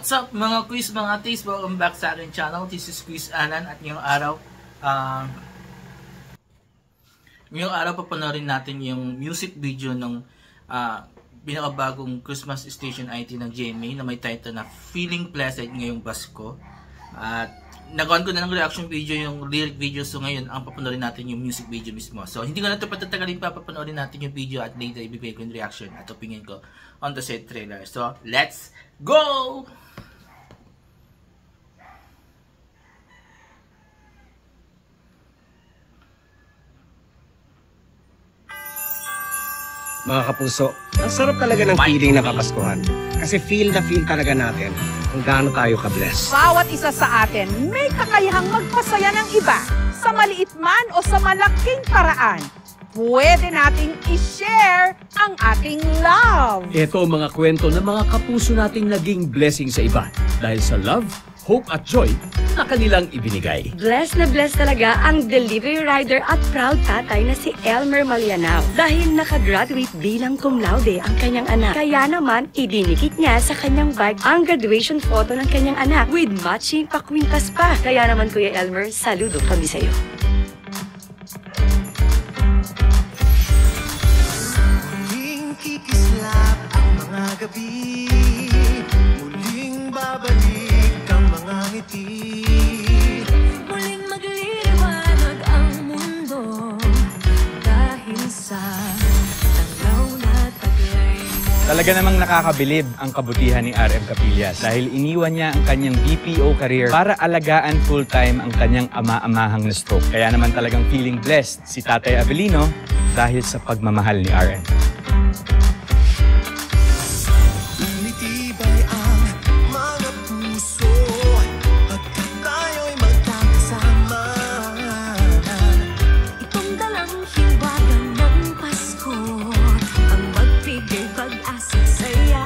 What's up mga quiz, mga atis? Welcome back sa aking channel. This is Quiz Alan at ngayong araw papanorin natin yung music video ng pinakabagong Christmas Station IT ng GMA na may title na Feeling Blessed ngayong Pasko. At nagawan ko na ng reaction video yung lyric video, so ngayon ang papanorin natin yung music video mismo. So hindi ko na ito patatagalin pa, papanorin natin yung video at later ibibigay ko yung reaction at opinion ko on the said trailer. So let's go! Mga kapuso, ang sarap talaga ng feeling ng Kapaskuhan. Kasi feel na feel talaga natin kung gaano tayo ka-bless. Bawat isa sa atin may kakayahang magpasaya ng iba sa maliit man o sa malaking paraan. Pwede nating i-share ang ating love. Ito ang mga kwento ng mga kapuso nating naging blessing sa iba dahil sa love, hope at joy na kanilang ibinigay. Blessed na blessed talaga ang delivery rider at proud tatay na si Elmer Malianao dahil nakagraduate bilang cum laude ang kanyang anak. Kaya naman, idinikit niya sa kanyang bag ang graduation photo ng kanyang anak with matching pakwintas pa. Kaya naman, Kuya Elmer, saludo kami sa'yo. Muling kikislap ang mga gabi, muling babalik ang mga ngiti, muling magliliwanag ang mundo dahil sa tanglaw na taglay mo. Talaga namang nakakabilib ang kabutihan ni RM Capillas dahil iniwan niya ang kanyang BPO career para alagaan full-time ang kanyang ama-amahang na-stroke. Kaya naman talagang feeling blessed si Tatay Abelino dahil sa pagmamahal ni RM. umitibay ang mga puso pagkat tayo'y magkakasama. Itong dalang hiwaga ng Pasko ang magbigay pag-asa saya.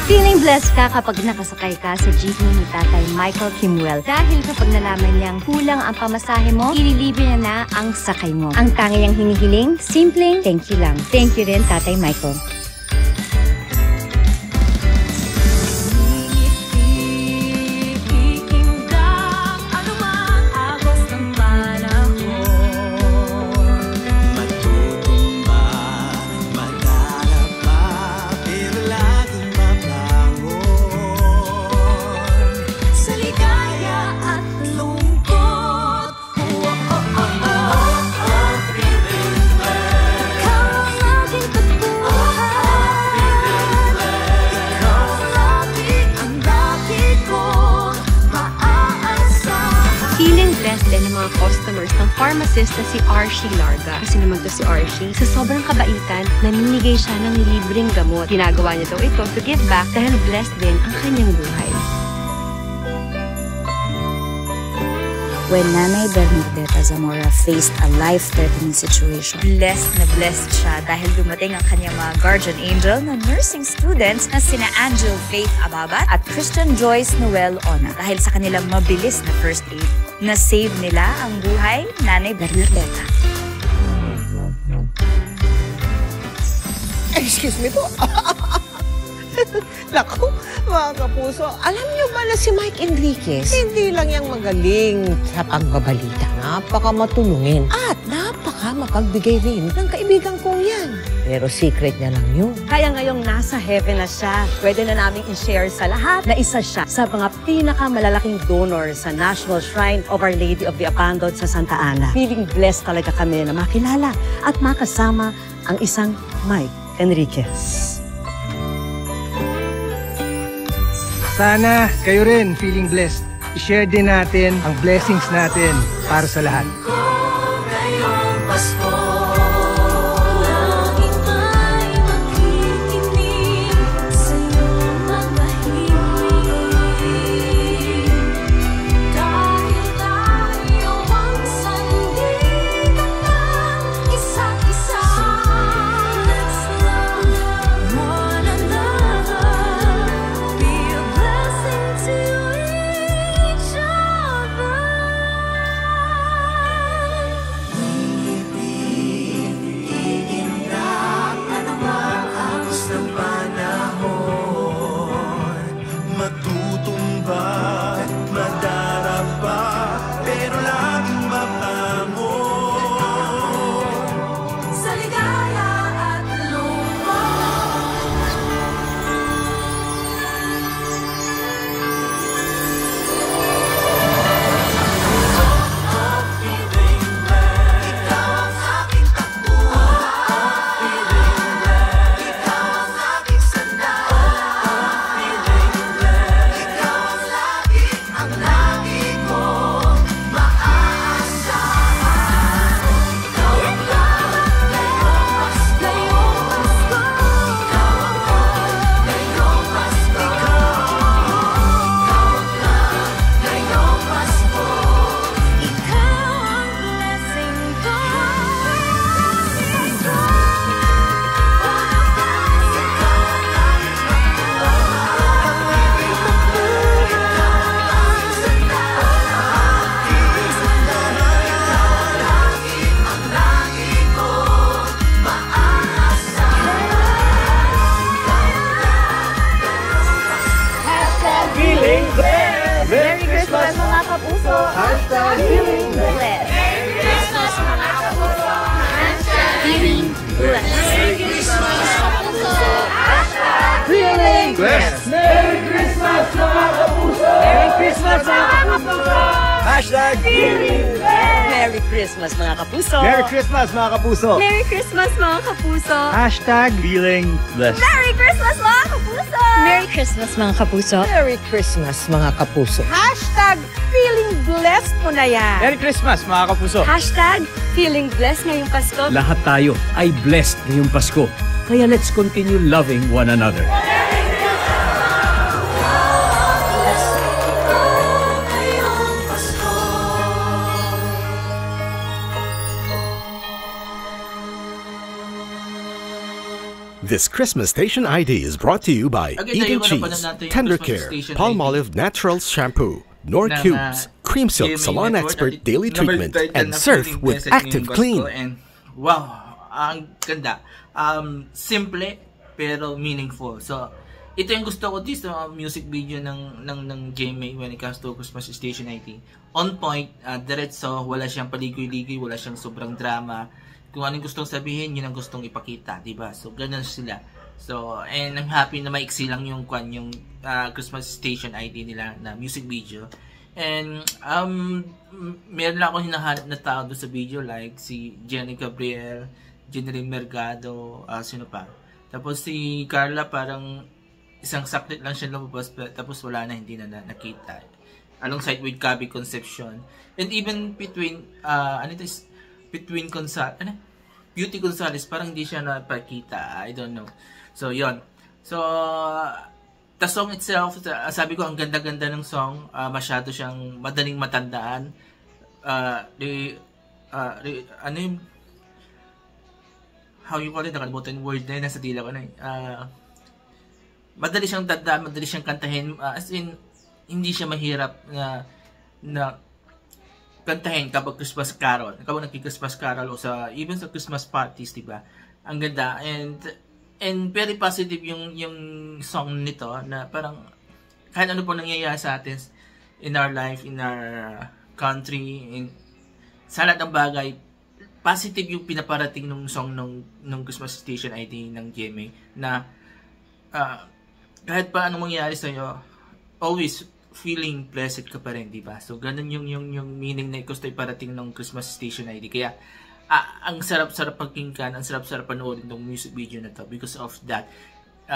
Feeling blessed ka kapag nakasakay ka sa jeepney ni Tatay Michael Kimwell dahil kapag nalaman niyang kulang ang pamasahe mo, ililibre niya na ang sakay mo. Ang tangi niyang hinihiling, simpleng thank you lang. Thank you rin, Tatay Michael. Iindak anumang agos ng panahon. Matutumba, madala pa, pero laging mabangon. Sa ligaya at lungkot, ikaw ang aking pagbuhay. Ikaw lagi ang dati kong maaasahan. Feeling blessed din ng mga customers ng pharmacist na si Archie Larga. Kasi naman to si Archie, sa sobrang kabaitan, naninigay siya ng libreng gamot. Ginagawa niya daw ito to give back dahil blessed din ang kanyang buhay. When Nanay Bernadetta Zamora faced a life-threatening situation, blessed na blessed siya dahil dumating ang kanyang mga guardian angel na nursing students na sina Angel Faith Ababat at Christian Joyce Noel Ona. Dahil sa kanilang mabilis na first aid, na-save nila ang buhay Nanay Bernadetta. Excuse me po. Naku, mga kapuso, alam niyo ba na si Mike Enriquez, hindi lang yang magaling sa pagbabalita, napaka matulungin at napaka mapagbigay rin ng kaibigan kong yan. Pero secret niya lang yun. Kaya ngayong nasa heaven na siya, pwede na namin i-share sa lahat na isa siya sa mga pinakamalalaking donor sa National Shrine of Our Lady of the Abandoned sa Santa Ana. Feeling blessed talaga kami na makilala at makasama ang isang Mike Enriquez. Sana kayo rin feeling blessed. I-share din natin ang blessings natin para sa lahat. Ngayong Pasko, laging may makikinig sa iyong mga hiling. Dahil tayo ang sandigan ng isa't isa. Let's love one another, be a blessing to each other. Hashtag Merry Christmas mga kapuso! Merry Christmas mga kapuso! Merry Christmas mga kapuso! Hashtag feeling blessed. Merry Christmas mga kapuso! Merry Christmas mga kapuso! Merry Christmas mga kapuso. Hashtag feeling blessed mo na yan! Merry Christmas mga kapuso. Hashtag feeling blessed ngayong Pasko. Lahat tayo ay blessed ngayong Pasko. Kaya let's continue loving one another. This Christmas Station ID is brought to you by Okay, Eagle tayo muna Cheese, natin yung Tender Christmas Care, Station Palmolive Naturals Shampoo, Nord ng, Cubes, Cream Silk GMA Salon Network Expert at Daily Treatment, nabalitaan and na Surf feeling with blessed Active ngayong Clean. Pasko. And wow, ang ganda. Simple pero meaningful. So, ito yung gusto ko dito sa music video ng GMA when it comes to Christmas Station ID. On point, diretso, wala siyang paligoy-ligoy, wala siyang sobrang drama. Kung anong gustong sabihin, yun ang gustong ipakita, diba? So, ganun sila. So, and I'm happy na maiksi lang yung Christmas Station ID nila na music video. And meron lang ako hinahanap na tao doon sa video like si Jenny Gabriel, Jenny Mercado, sino pa? Tapos si Carla parang isang saklit lang siya lumabas tapos wala na, hindi na nakita. Alongside with Gabi Concepcion. And even between Beauty Gonzales parang hindi siya napakita. I don't know. So, yon. So, the song itself, sabi ko, ang ganda-ganda ng song. Masyado siyang madaling matandaan. Ano yung, how you call it? Nakalimutan yung word na yun. Nasa dila ko na madali siyang tandaan, madali siyang kantahin. As in, hindi siya mahirap na kantahin kapag Christmas Carol. Kapag nagki-Christmas Carol o even sa Christmas parties, diba? Ang ganda. And very positive yung song nito na parang kahit ano po nangyayari sa atin in our life, in our country, sa lahat ng bagay, positive yung pinaparating ng song ng Christmas Station ID ng GMA na kahit pa anong mangyayari sa'yo, always feeling blessed ka pa rin, diba? So, ganun yung meaning na gusto iparating ng Christmas Station ID. Kaya, ang sarap-sarap pagkinggan, ang sarap-sarap panoorin ng music video na to because of that.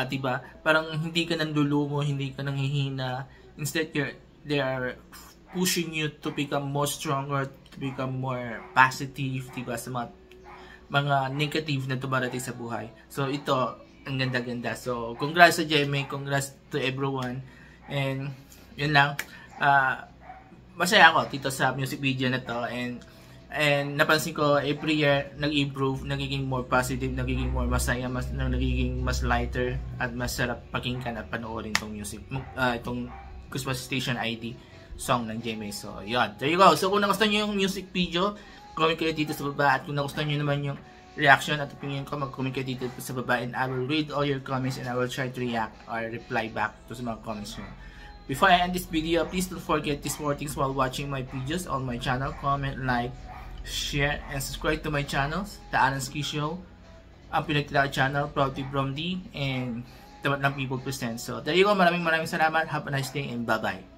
Diba? Parang hindi ka nandulumo, hindi ka nanghihina. Instead, they are pushing you to become more stronger, to become more positive, diba? Sa mga negative na tumarating sa buhay. So, ito, ang ganda-ganda. So, congrats sa GMA, congrats to everyone. And, yun lang. Masaya ako dito sa music video na to. And napansin ko, every year, nag-improve, nagiging more positive, nagiging more masaya, nagiging mas lighter, at mas sarap pakinggan at panoorin itong music, itong Christmas Station ID song ng GMA. So, yun. There you go. So, kung nagustuhan nyo yung music video, comment kayo dito sa baba. At kung nagustuhan nyo naman yung reaction at opinion ko, mag-comment kayo dito sa baba. And I will read all your comments and I will try to react or reply back to sa mga comments nyo. Before I end this video, please don't forget these 4 things while watching my videos on my channel. Comment, like, share, and subscribe to my channels, The Alan Ski Show, ang Pinagtila Channel, Proudly Bromdy, and Tamat ng People Present. So, there you go. Maraming salamat. Have a nice day and bye-bye.